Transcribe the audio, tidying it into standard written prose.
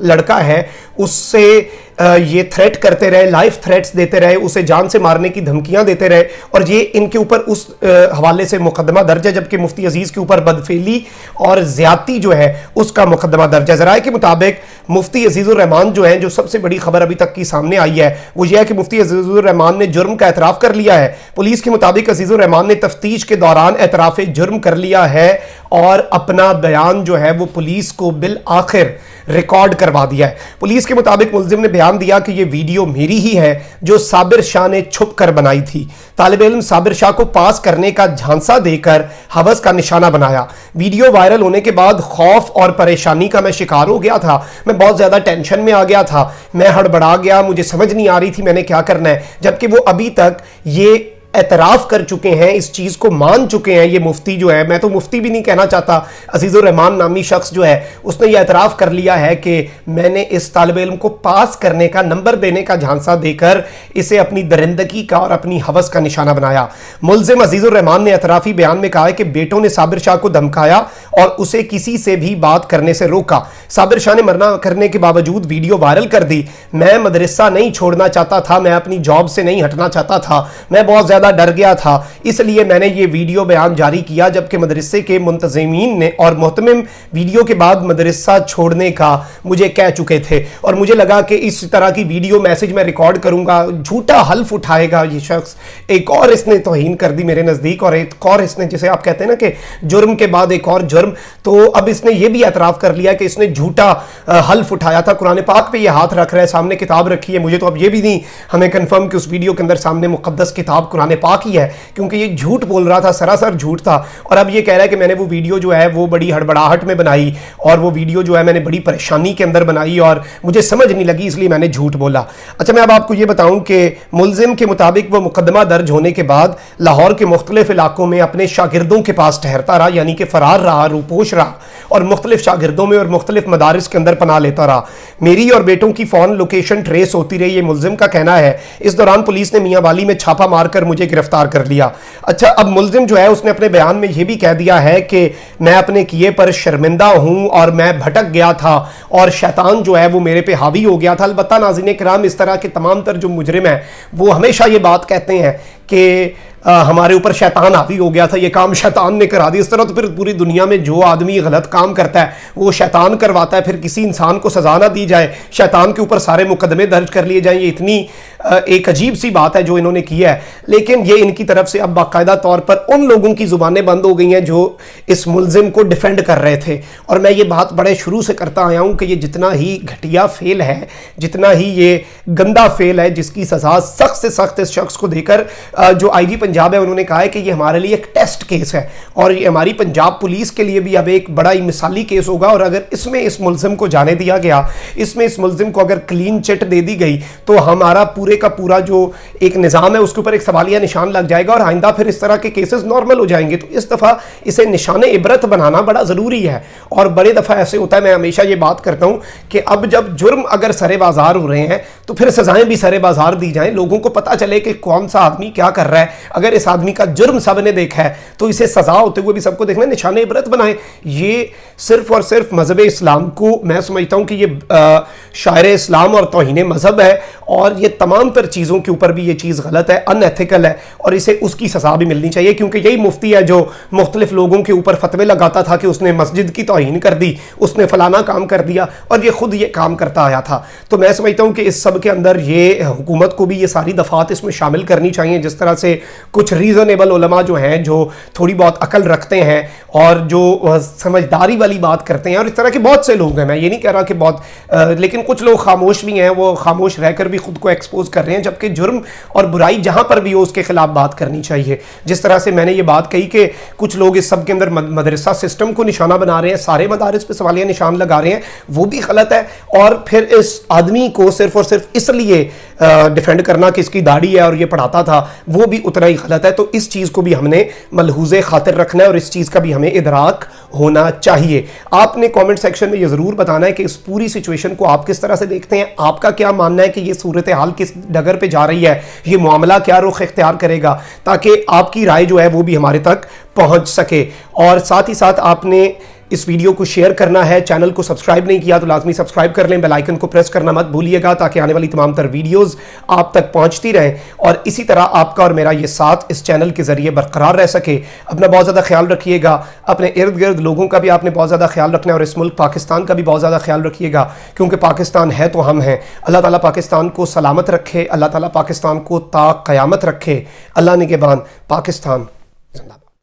لڑکا ہے اس سے یہ تھریٹ کرتے رہے, لائف تھریٹس دیتے رہے, اسے جان سے مارنے کی دھمکیاں دیتے رہے, اور یہ ان کے اوپر اس حوالے سے مقدمہ درج ہے, جبکہ مفتی عزیز کے اوپر بدفعلی اور زیادتی جو ہے اس کا مقدمہ درج ہے. ذرائع کے مطابق مفتی عزیز الرحمان جو ہیں, جو سب سے بڑی خبر ابھی تک کی سامنے آئی ہے وہ یہ ہے کہ مفتی عزیز الرحمان نے جرم کا اعتراف کر لیا ہے. پولیس کے مطابق عزیز الرحمان نے تفتیش کے دوران اعتراف جرم کر لیا ہے اور اپنا بیان جو ہے وہ پولیس کو بالآخر ریکارڈ کروا دیا ہے. پولیس کے مطابق ملزم نے بیان دیا کہ یہ ویڈیو میری ہی ہے جو صابر شاہ نے چھپ کر بنائی تھی. طالب علم صابر شاہ کو پاس کرنے کا جھانسا دے کر ہوس کا نشانہ بنایا. ویڈیو وائرل ہونے کے بعد خوف اور پریشانی کا میں شکار ہو گیا تھا. میں بہت زیادہ ٹینشن میں آ گیا تھا, میں ہڑبڑا گیا, مجھے سمجھ نہیں آ رہی تھی میں نے کیا کرنا ہے. جبکہ وہ ابھی تک یہ اعتراف کر چکے ہیں, اس چیز کو مان چکے ہیں. یہ مفتی جو ہے, میں تو مفتی بھی نہیں کہنا چاہتا, عزیز الرحمان نامی شخص جو ہے اس نے یہ اعتراف کر لیا ہے کہ میں نے اس طالب علم کو پاس کرنے کا, نمبر دینے کا جھانسا دے کر اسے اپنی درندگی کا اور اپنی ہوس کا نشانہ بنایا. ملزم عزیز الرحمان نے اعترافی بیان میں کہا ہے کہ بیٹوں نے صابر شاہ کو دھمکایا اور اسے کسی سے بھی بات کرنے سے روکا. صابر شاہ نے منع کرنے کے باوجود ویڈیو وائرل کر دی. میں مدرسہ نہیں چھوڑنا چاہتا تھا, میں اپنی جاب سے نہیں ہٹنا چاہتا تھا, میں بہت زیادہ ڈر گیا تھا, اس لیے میں نے یہ ویڈیو بیان جاری کیا. جبکہ مدرسے کے منتظمین نے اور محتمم ویڈیو کے بعد مدرسہ چھوڑنے کا مجھے کہہ چکے تھے, اور مجھے لگا کہ اس طرح کی ویڈیو میسج میں ریکارڈ کروں گا, جھوٹا حلف اٹھائے گا یہ شخص. ایک اور اس نے توہین کر دی میرے نزدیک, اور ایک اور اس نے, جسے آپ کہتے ہیں نا کہ جرم کے بعد ایک اور جرم, تو اب اس نے یہ بھی اعتراف کر لیا کہ اس نے جھوٹا حلف اٹھایا تھا. قرآن پاک پہ یہ ہاتھ رکھ رہا ہے, سامنے کتاب رکھی ہے. مجھے تو اب یہ بھی نہیں ہمیں کنفرم کہ اس ویڈیو کے اندر سامنے مقدس کتاب قرآن پاک ہی ہے, کیونکہ یہ جھوٹ بول رہا تھا, سراسر جھوٹ تھا. اور اب یہ کہہ رہا ہے کہ میں نے وہ ویڈیو جو ہے وہ بڑی ہڑبڑاہٹ میں بنائی, اور وہ ویڈیو جو ہے میں نے بڑی پریشانی کے اندر بنائی اور مجھے سمجھ نہیں لگی, اس لیے میں نے جھوٹ بولا. اچھا, میں اب آپ کو یہ بتاؤں کہ ملزم کے مطابق وہ مقدمہ درج ہونے کے بعد لاہور کے مختلف علاقوں میں اپنے شاگردوں کے پاس ٹھہرتا رہا, یعنی کہ فرار رہا, روپوش رہا, اور مختلف شاگردوں میں اور مختلف مدارس کے اندر پناہ لیتا رہا. میری اور بیٹوں کی فون لوکیشن ٹریس ہوتی رہی, یہ ملزم کا کہنا ہے. اس دوران پولیس نے میاں والی میں چھاپا مار کر مجھے گرفتار کر لیا. اچھا, اب ملزم جو ہے اس نے اپنے بیان میں یہ بھی کہہ دیا ہے کہ میں اپنے کیے پر شرمندہ ہوں اور میں بھٹک گیا تھا اور شیطان جو ہے وہ میرے پہ حاوی ہو گیا تھا. البتہ ناظرین کرام, اس طرح کے تمام تر جو مجرم ہیں وہ ہمیشہ یہ بات کہتے ہیں کہ ہمارے اوپر شیطان حاوی ہو گیا تھا, یہ کام شیطان نے کرا دی. اس طرح تو پھر پوری دنیا میں جو آدمی غلط کام کرتا ہے وہ شیطان کرواتا ہے, پھر کسی انسان کو سزا نہ دی جائے, شیطان کے اوپر سارے مقدمے درج کر لیے جائیں. یہ اتنی ایک عجیب سی بات ہے جو انہوں نے کی ہے. لیکن یہ ان کی طرف سے اب باقاعدہ طور پر ان لوگوں کی زبانیں بند ہو گئی ہیں جو اس ملزم کو ڈیفینڈ کر رہے تھے. اور میں یہ بات بڑے شروع سے کرتا آیا ہوں کہ یہ جتنا ہی گھٹیا فیل ہے, جتنا ہی یہ گندا فیل ہے, جس کی سزا سخت سے سخت اس شخص کو دے کر, جو آئی جی پنجاب ہے انہوں نے کہا ہے کہ یہ ہمارے لیے ایک ٹیسٹ کیس ہے, اور یہ ہماری پنجاب پولیس کے لیے بھی اب ایک بڑا ہی مثالی کیس ہوگا. اور اگر اس میں اس ملزم کو جانے دیا گیا, اس میں اس ملزم کو اگر کلین چٹ دے دی گئی, تو ہمارا پورے کا پورا جو ایک نظام ہے اس کے اوپر ایک سوالیہ نشان لگ جائے گا, اور آئندہ پھر اس طرح کے کیسز نارمل ہو جائیں گے. تو اس دفعہ اسے نشان عبرت بنانا بڑا ضروری ہے. اور بڑے دفعہ ایسے ہوتا ہے, میں ہمیشہ یہ بات کرتا ہوں کہ اب جب جرم اگر سرے بازار ہو رہے ہیں تو پھر سزائیں بھی سرے بازار دی جائیں, لوگوں کو پتہ چلے کہ کون سا آدمی کیا کر رہا ہے. اگر اس آدمی کا جرم سب نے دیکھا ہے تو اسے سزا ہوتے ہوئے بھی سب کو دیکھنا, نشان عبرت بنائیں. یہ صرف اور صرف مذہب اسلام کو میں سمجھتا ہوں کہ یہ شاعر اسلام اور توہین مذہب ہے, اور یہ تمام تر چیزوں کے اوپر بھی یہ چیز غلط ہے, ان ایتھیکل ہے, اور اسے اس کی سزا بھی ملنی چاہیے. کیونکہ یہی مفتی ہے جو مختلف لوگوں کے اوپر فتوے لگاتا تھا کہ اس نے مسجد کی توہین کر دی, اس نے فلانا کام کر دیا, اور یہ خود یہ کام کرتا آیا تھا. تو میں سمجھتا ہوں کہ اس سب کے اندر یہ حکومت کو بھی یہ ساری دفعات اس میں شامل کرنی چاہیے, جس طرح سے کچھ ریزنیبل علماء جو ہیں, جو تھوڑی بہت عقل رکھتے ہیں اور جو سمجھداری والی بات کرتے ہیں, اور اس طرح کے بہت سے لوگ ہیں, میں یہ نہیں کہہ رہا کہ بہت, لیکن کچھ لوگ خاموش بھی ہیں, وہ خاموش رہ کر بھی خود کو ایکسپوز کر رہے ہیں. جبکہ جرم اور برائی جہاں پر بھی ہو اس کے خلاف بات کرنی چاہیے. جس طرح سے میں نے یہ بات کہی کہ کچھ لوگ اس سب کے اندر مدرسہ سسٹم کو نشانہ بنا رہے ہیں, سارے مدارس پہ سوالیہ نشان لگا رہے ہیں, وہ بھی غلط ہے. اور پھر اس آدمی کو صرف اور صرف اس لیے ڈیفینڈ کرنا کہ اس کی داڑھی ہے اور یہ پڑھاتا تھا, وہ بھی اتنا ہی غلط ہے. تو اس چیز کو بھی ہم نے ملحوظ خاطر رکھنا ہے, اور اس چیز کا بھی ہمیں ادراک ہونا چاہیے. آپ نے کامنٹ سیکشن میں یہ ضرور بتانا ہے کہ اس پوری سچویشن کو آپ کس طرح سے دیکھتے ہیں, آپ کا کیا ماننا ہے کہ یہ صورتحال کس ڈگر پہ جا رہی ہے, یہ معاملہ کیا رخ اختیار کرے گا, تاکہ آپ کی رائے جو ہے وہ بھی ہمارے تک پہنچ سکے. اور ساتھ ہی ساتھ آپ نے اس ویڈیو کو شیئر کرنا ہے. چینل کو سبسکرائب نہیں کیا تو لازمی سبسکرائب کر لیں, بیل آئیکن کو پریس کرنا مت بھولیے گا تاکہ آنے والی تمام تر ویڈیوز آپ تک پہنچتی رہیں, اور اسی طرح آپ کا اور میرا یہ ساتھ اس چینل کے ذریعے برقرار رہ سکے. اپنا بہت زیادہ خیال رکھیے گا, اپنے ارد گرد لوگوں کا بھی آپ نے بہت زیادہ خیال رکھنا ہے, اور اس ملک پاکستان کا بھی بہت زیادہ خیال رکھیے گا, کیونکہ پاکستان ہے تو ہم ہیں. اللہ تعالیٰ پاکستان کو سلامت رکھے, اللہ تعالیٰ پاکستان کو تا قیامت رکھے. اللہ نگہبان. پاکستان زندہ باد.